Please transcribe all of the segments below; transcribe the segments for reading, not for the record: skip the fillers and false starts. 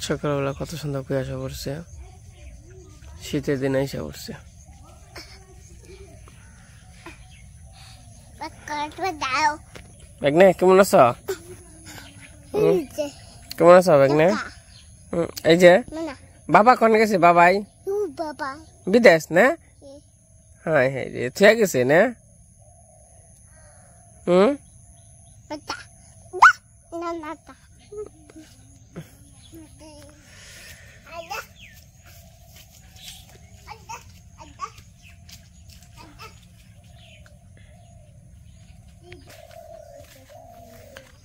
সকালবেলা কত সুন্দর কুয়াশা পড়ছে, শীতের দিন এসে পড়ছে। বেগনে কেমন আছো? কেমন আছো বেগনে? এই যে বাবা কোন গেছে? বাবাই বিদেশ না? হ্যাঁ হ্যাঁ রে থুয়া গেছে না?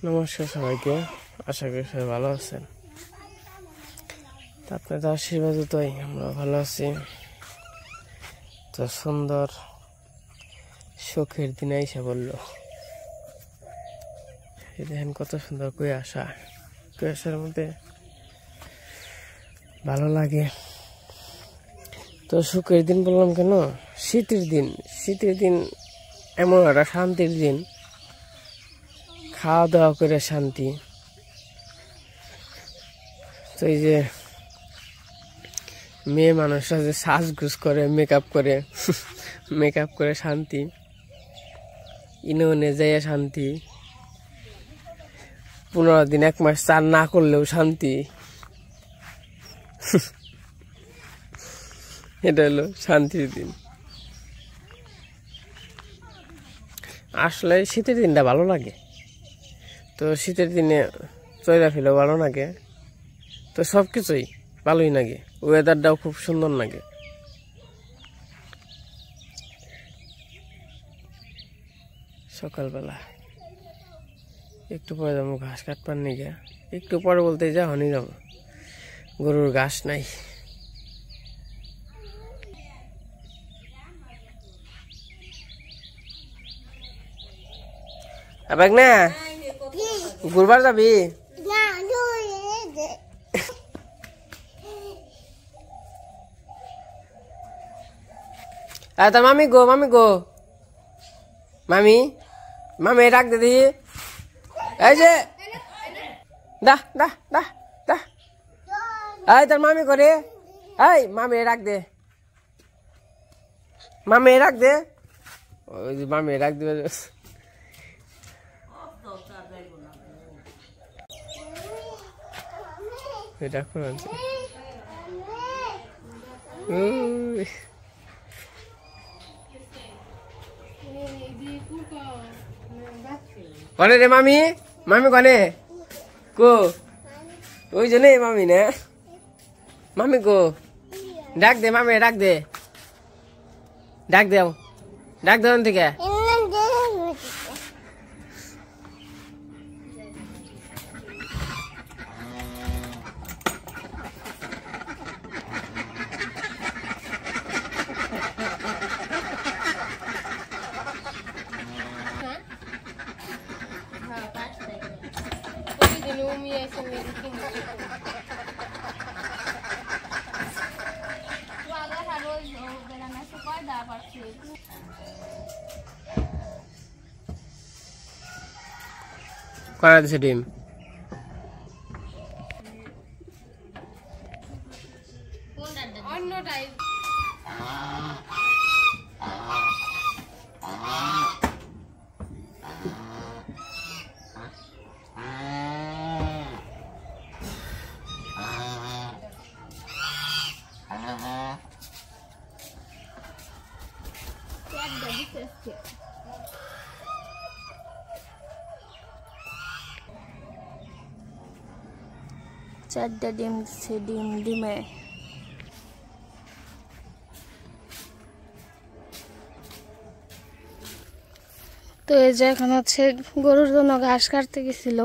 নমস্কার সবাইকে, আশা করি সবাই ভালো আছেন। আপনাদের আশীর্বাদ তাই আমরা ভালো আছি। তো সুন্দর সুখের দিন এসে বললো, দেখেন কত সুন্দর কুয়াশা, কুয়াশার মধ্যে ভালো লাগে। তো সুখের দিন বললাম কেন, শীতের দিন, শীতের দিন এমন একটা শান্তির দিন, খাওয়া দাওয়া করে শান্তি। তো এই যে মেয়ে মানুষরা যে সাজগুজ করে, মেকআপ করে শান্তি, ইনে যাইয়া শান্তি, 15 দিন 1 মাস চান না করলেও শান্তি। এটা হলো শান্তির দিন। আসলে শীতের দিনটা ভালো লাগে। তো শীতের দিনে চয়রা ফেলেও ভালো লাগে। তো সবকিছুই ভালোই লাগে, ওয়েদারটাও খুব সুন্দর লাগে। সকালবেলা একটু পরে যাবো ঘাস কাটবার নিয়ে, একটু পরে বলতে যা হনি যাবো, গরুর ঘাস নাই। আবেগ না ঘুরবার যাবি? তা মামি গো, মামি গো, মামি মামি ডাক দে দি। এই যে দা দা দা দা, এই তোর মামি করে, এই মামি ডাক দে, মামি ডাক দে। ওই যে মামি ডাক দিবে, এটা কোন আছে? কনে রে মামি? মামি কনে কো? ওই যে নেই মামি না, মামি কো? ডাক দে মামি, ডাক দে, ডাক দেও, ডাক দেও থেকে। করা দিছে ডিম। চারটা ডিম দিচ্ছে, ডিমে তো এই যে এখন হচ্ছে গরুর জন্য ঘাস কাটতে গেছিল।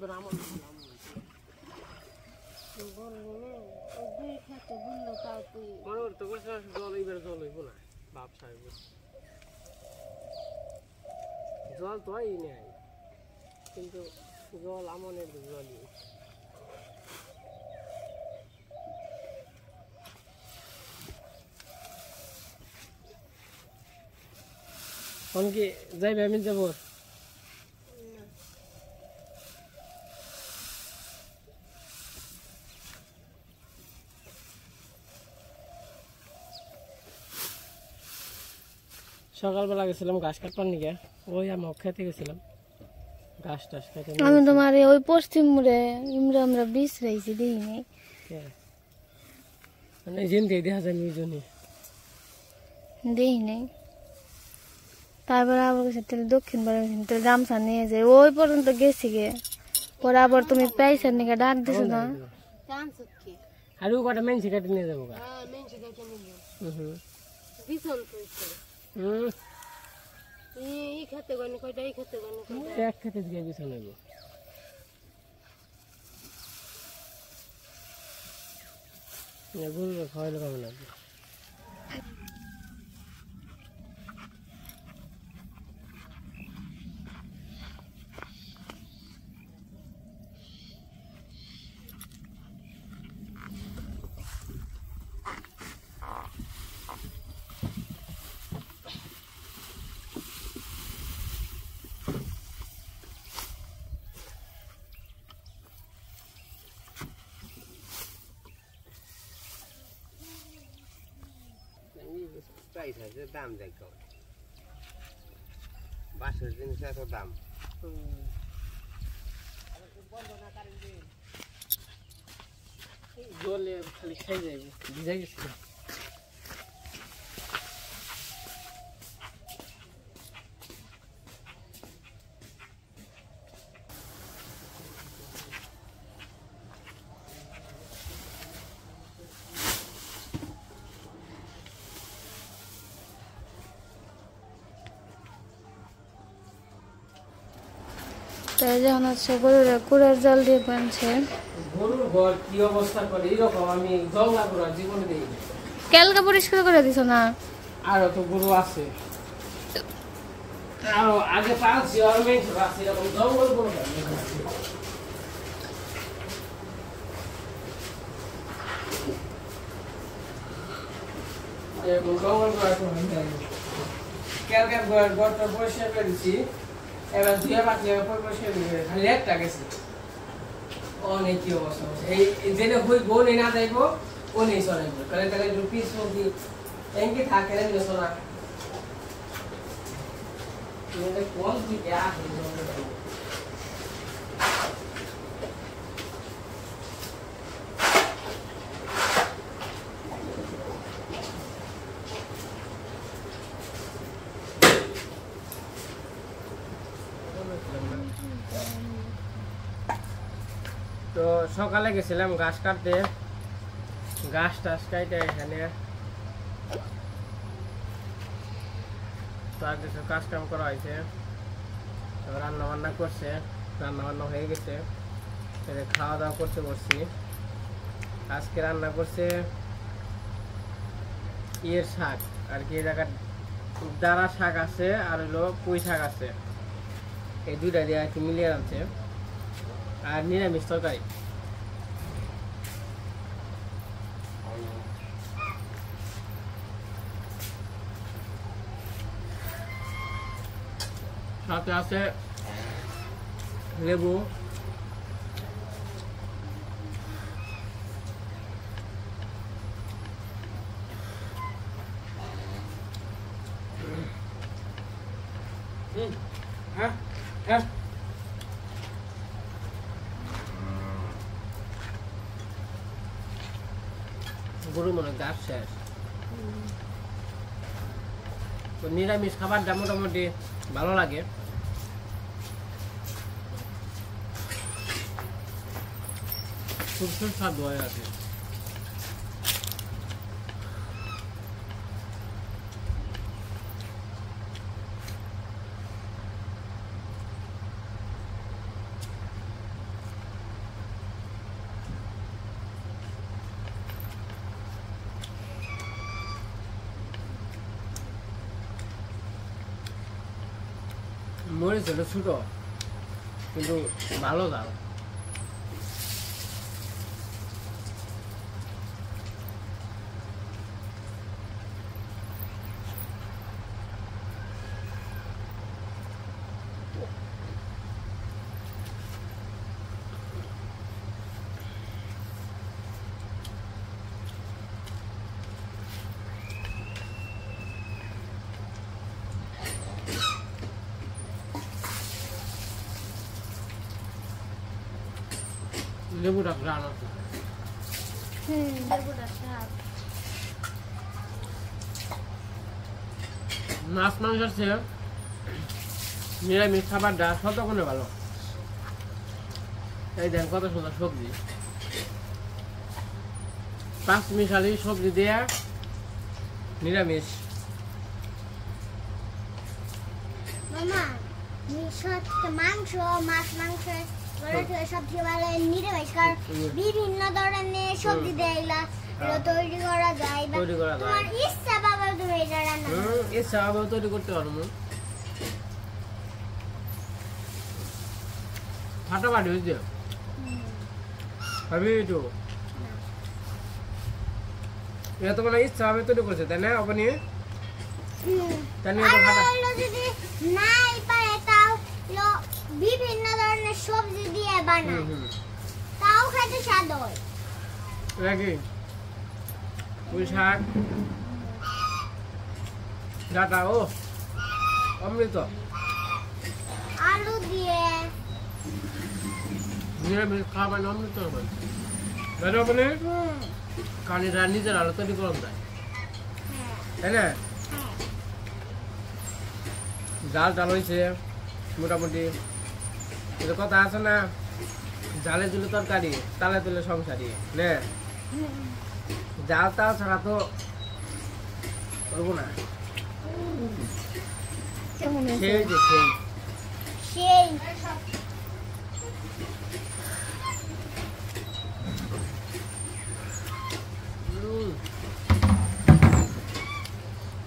তো আমন জল এইবার জল হইব না বাপ সাহেব জল তো হয় নাই কিন্তু জল আমনের জলই কোন কি যাইবে আমি যাব সকালবেলা গেছিলাম ঘাস কাটবার নিকে ওই আমি খেতে গেছিলাম ঘাস টাস খেতে আমি তোমার ওই পশ্চিম মুড়ে আমরা বিষ রাইছি দিই নাই মানে যেনকে দেখা যায় নিজনে দিই নাই তারপরে আবার গেছে তাহলে দক্ষিণ বাড়ি তাহলে গামছা নিয়ে যায় ওই পর্যন্ত গেছি গে পরে আবার তুমি পাইছার নিকে ডাক দিছো না আর ও কটা মেনছি কাটে নিয়ে যাবো এক খেতে দিয়ে বিছান নেব গরু খাওয়াইলে পাবো না প্রাইস আছে দাম দেখো বাসের জিনিস এত দাম জলে খালি খাই যাইব ভিজা গেছিল তাই যখন হচ্ছে গরুর কুড়ার জল দিয়ে বানছে গরুর ঘর কি অবস্থা করে এরকম আমি জঙ্গলা করার জীবনে দেখিনি ক্যালকা পরিষ্কার করে দিছ না আরো তো গরু আছে আরো আগে পাঁচছি আর মেয়ে আছে এরকম জঙ্গল গরু এরকম জঙ্গল করা ঘরটা পরিষ্কার করে দিচ্ছি এবার দুই পাখি পরিষ্কার করে খালি একটা গেছে অনেক কি অবস্থা এই যেটা হইব নেই না যাইব ও নেই চলাইব তাহলে তাহলে পিস মুখি এমনি থাকে না সোনা কোন দিকে আসে তো সকালে গেছিলাম ঘাস কাটতে ঘাস টাস কাটে এখানে তো আর কিছু কাজ কাম করা হয়েছে রান্না বান্না করছে রান্না বান্না হয়ে গেছে খাওয়া দাওয়া করতে বসছি আজকে রান্না করছে ইয়ের শাক আর কি এই জায়গায় দাঁড়া শাক আছে আর হলো পুঁই শাক আছে এই দুইটা দিয়ে আর কি মিলিয়ে আনছে আর নিরামিষ তরকারি সাথে আছে লেবু হ্যাঁ হ্যাঁ গরু মনে গাছ শেষ তো নিরামিষ খাবারটা মোটামুটি ভালো লাগে খুব সুস্বাদু হয় আর কি মরিচ হলো ছোট কিন্তু ভালো জাল। লেবুটা গ্রান আছে। লেবুটা স্বাদ। মাছ মাংসের চেয়ে নিরামিষ খাবারটা শতগুণে ভালো। এই দেন কত সুন্দর সবজি, পাঁচ মিশালি সবজি দিয়ে নিরামিষ। মামা মাংস মাছ মাংস সবচেয়ে ভালো নিরামিষ, কারণ বিভিন্ন ধরনের সবজি দিয়ে এগুলা তৈরি করা যায়। তোমার ইচ্ছা বাবা তুমি এটা রান্না ইচ্ছা বাবা তৈরি করতে পারবো। ফাটাফাটি হয়েছে ভাবি তো এটা তো মানে ইচ্ছা হবে তৈরি করছে তাই না? আপনি যদি নাই পারে তাও বিভিন্ন ধরনের সবজি দিয়ে বানায়, তাও খেতে স্বাদ হয়। নাকি পুঁই শাক ডাটা ও অমৃত আলু দিয়ে নিরামিষ খাওয়া মানে অমৃত হবে। আপনি কারণ এটা নিজের আলো তৈরি করা যায় তাই না? জাল টাল হয়েছে মোটামুটি। কথা আছে না, জালে দিলে তরকারি তালে দিলে সংসারী নে, জাল তাল ছাড়া তো করবো না। সেই যে সেই সেই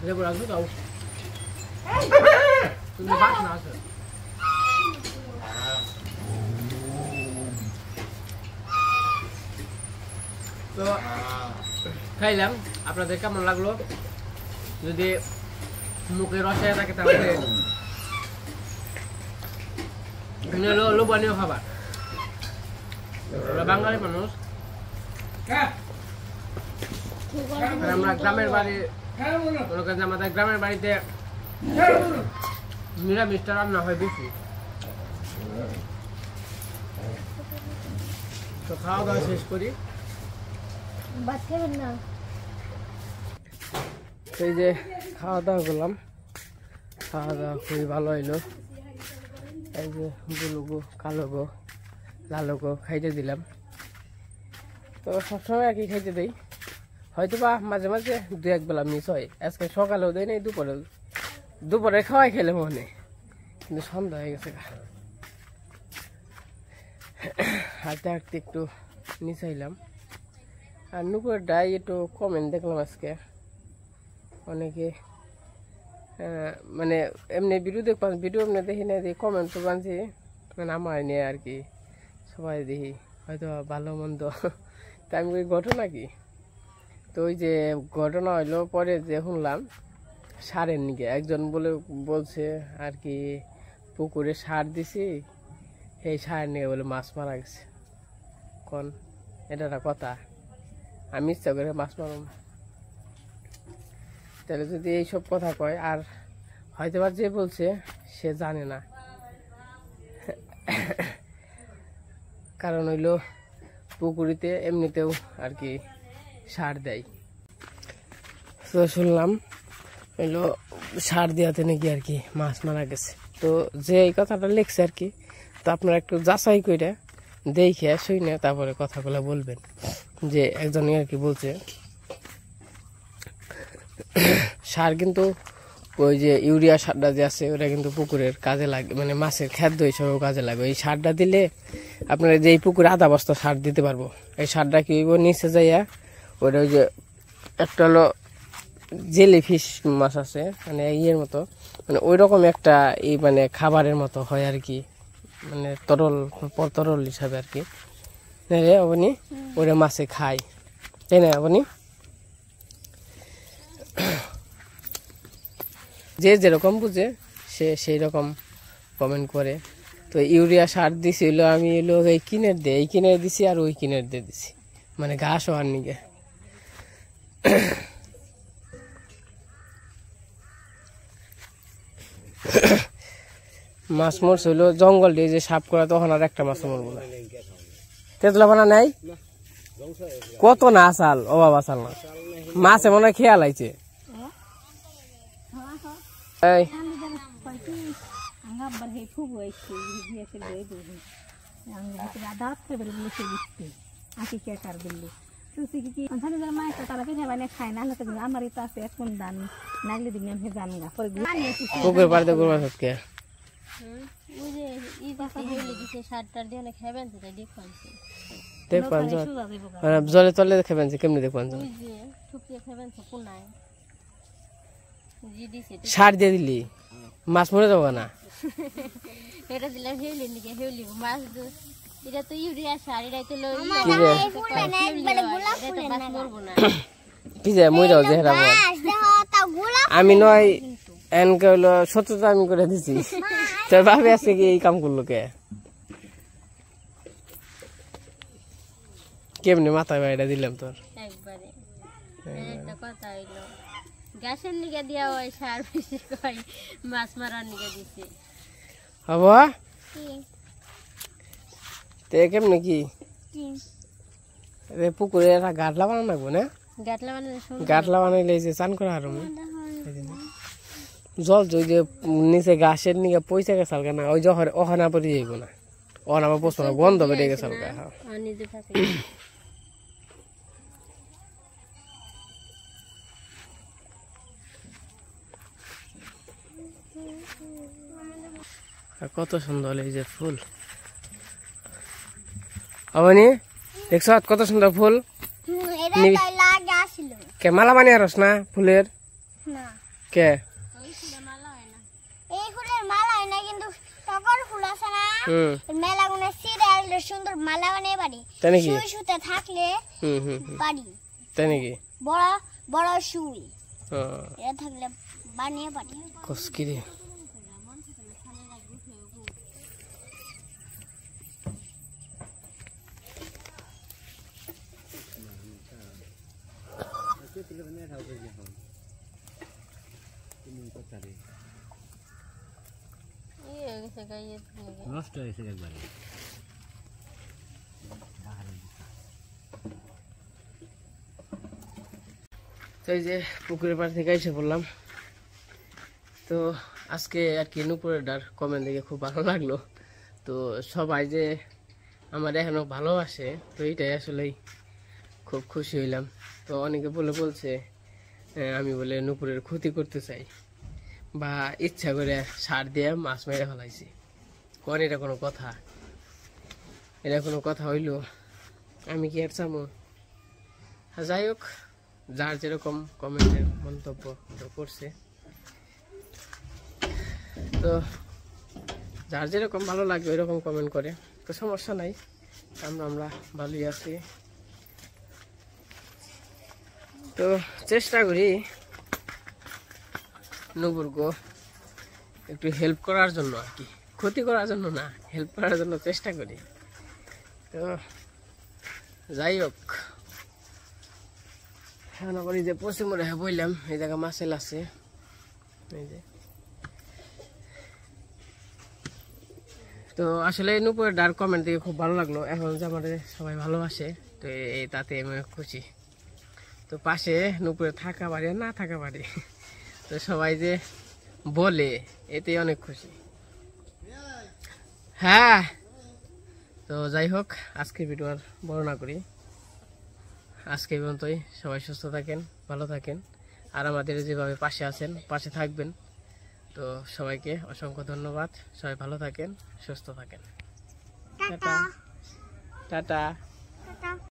লেবু রাখবো তাও তুমি বাসনা আছে। তো খাইলাম, আপনাদের কেমন লাগলো? যদি মুখে রসায় থাকে তাহলে লোভনীয় খাবার। বাঙালি মানুষ, আমরা গ্রামের বাড়ি, আমাদের গ্রামের বাড়িতে নিরামিষটা রান্না হয় বেশি। তো খাওয়া দাওয়া শেষ করি। ভাত খাবেন না? এই যে খাওয়া দাওয়া করলাম, খাওয়া দাওয়া খুবই ভালো হইলো। এই যে বুলু গো, কালো গো, লালো গো খাইতে দিলাম। তো সবসময় আর কি খাইতে দেই, হয়তো বা মাঝে মাঝে দু এক বেলা মিস হয়। আজকে সকালেও দেয় নাই, দুপুরে খাওয়াই খেলে মনে, কিন্তু সন্ধ্যা হয়ে গেছে। হাঁটতে হাঁটতে একটু নিচাইলাম। আর নুপুরের ডাই একটু কমেন্ট দেখলাম আজকে অনেকে, মানে এমনি ভিডিও এমনি দেখি না, দিয়ে কমেন্ট তো বানছি মানে আমার নিয়ে আর কি। সবাই দেখি হয়তো ভালো মন্দ, তাই আমি ঘটনা কি। তো ওই যে ঘটনা হইলো পরে যে শুনলাম সারের নিকে একজন বলছে আর কি, পুকুরে সার দিছি, এই সারের নিকে বলে মাছ মারা গেছে। কোন এটা একটা কথা? আমি ইচ্ছা করে মাছ মারব না। তাহলে যদি এইসব কথা কয়, আর হয়তো বা যে বলছে সে জানে না, কারণ হইলো পুকুরিতে এমনিতেও আর কি সার দেয়। তো শুনলাম হইলো সার দেওয়াতে নাকি আর কি মাছ মারা গেছে। তো যে এই কথাটা লিখছে আর কি, তো আপনারা একটু যাচাই করে দেখে শুনে তারপরে কথাগুলো বলবেন। যে একজনই আর কি বলছে সার কিন্তু ওই যে ইউরিয়া সারটা যে আছে ওটা কিন্তু পুকুরের কাজে লাগে, মানে মাছের খাদ্য হিসেবেও কাজে লাগে। এই সারটা দিলে আপনারা যে এই পুকুরে আধা বস্তা সার দিতে পারবো। এই সারটা কি হইব, নিচে যাইয়া ওটা ওই যে একটা হলো জেলি ফিশ মাছ আছে মানে ইয়ের মতো মানে ওই রকম একটা এই মানে খাবারের মতো হয় আর কি মানে তরল হিসাবে আর কি রে আপনি ওরা মাছে খায় তাই না আপনি যে যেরকম বুঝে সে সেই রকম কমেন্ট করে তো ইউরিয়া সার দিছিল আমি এলো এই কিনের দিছি আর ওই কিনের দিয়ে দিছি মানে ঘাস হওয়ার নিগে মাছ মরছে হইলো জঙ্গল দিয়ে যে সাফ করা তখন আর একটা মাছ মরবো না তেতলা বানা নাই কত না আসাল অভাব আসাল না মাছে মনে হয় খেয়াল আইছে এই পুকুর পাড়তে করবা সবকে দেখবেন জলে তলে খেবেন কেমনি দেখবেন সার দিয়ে দিলি মাছ মরে যাবো না এটা দিলাম হেউলি নিকে হেউলি মাছ এটা তো ইউরিয়া সার এটা তো কি যায় মরে যাও যেহেরা আমি নয় এনকে হইলো সত্যতা আমি করে দিছি তোর ভাবে আজকে কি এই কাম করলো কে কেমনি মাথায় বাইরে দিলাম তোর একবারে একটা কথা হইলো গ্যাসের নিকে দিয়া ওই সার বেশি কই মাছ মারার নিকে দিছে হবো তে কেমনি কি রে পুকুরে একটা গাটলা বানানো লাগবো না গাটলা বানাইলে যে চান করা আর জল যে নিচে গাছের নিকে পয়সা গেছে হালকা না ওই যখন ওখানে পরে যাইব না ওখানে আবার পৌঁছ না গন্ধ বেরিয়ে গেছে হালকা কত সুন্দর এই যে ফুল অবনি দেখছ কত সুন্দর ফুল কে মালা বানিয়ে রস না ফুলের কে সুন্দর মালা বানিয়ে পারি সুতে থাকলে তাই নাকি বড় বড় সুই থাকলে বানিয়ে পারি কসকিরে নষ্ট হয়েছে একবারে তো এই যে পুকুরের পাড় থেকে এসে বললাম তো আজকে আর কি নুপুরের ডার কমেন্ট দেখে খুব ভালো লাগলো তো সবাই যে আমার এখনো ভালোবাসে তো এইটাই আসলেই খুব খুশি হইলাম তো অনেকে বলছে আমি বলে নুপুরের ক্ষতি করতে চাই বা ইচ্ছা করে সার দিয়ে মাছ মেরে ফেলাইছি কোন এটা কোনো কথা হইল আমি কি আর চামো যাই হোক যার যেরকম কমেন্টের মন্তব্য করছে তো যার যেরকম ভালো লাগে ওই রকম কমেন্ট করে তো সমস্যা নাই আমরা ভালোই আছি তো চেষ্টা করি নুপুরকে একটু হেল্প করার জন্য আর কি ক্ষতি করার জন্য না হেল্প করার জন্য চেষ্টা করি তো যাই হোক এখন আবার এই যে পশ্চিম রেখে বললাম এই জায়গা মাছেল আছে এই যে তো আসলে নুপুরের ডার কমেন্ট দিয়ে খুব ভালো লাগলো এখন যে আমাদের সবাই ভালোবাসে তো এই তাতে আমি খুশি তো পাশে নুপুরে থাকা বাড়ি না থাকা বাড়ি তো সবাই যে বলে এতে অনেক খুশি হ্যাঁ তো যাই হোক আজকে ভিডিও আর বড় না করি আজকে পর্যন্তই সবাই সুস্থ থাকেন ভালো থাকেন আর আমাদের যেভাবে পাশে আছেন পাশে থাকবেন তো সবাইকে অসংখ্য ধন্যবাদ সবাই ভালো থাকেন সুস্থ থাকেন টাটা টাটা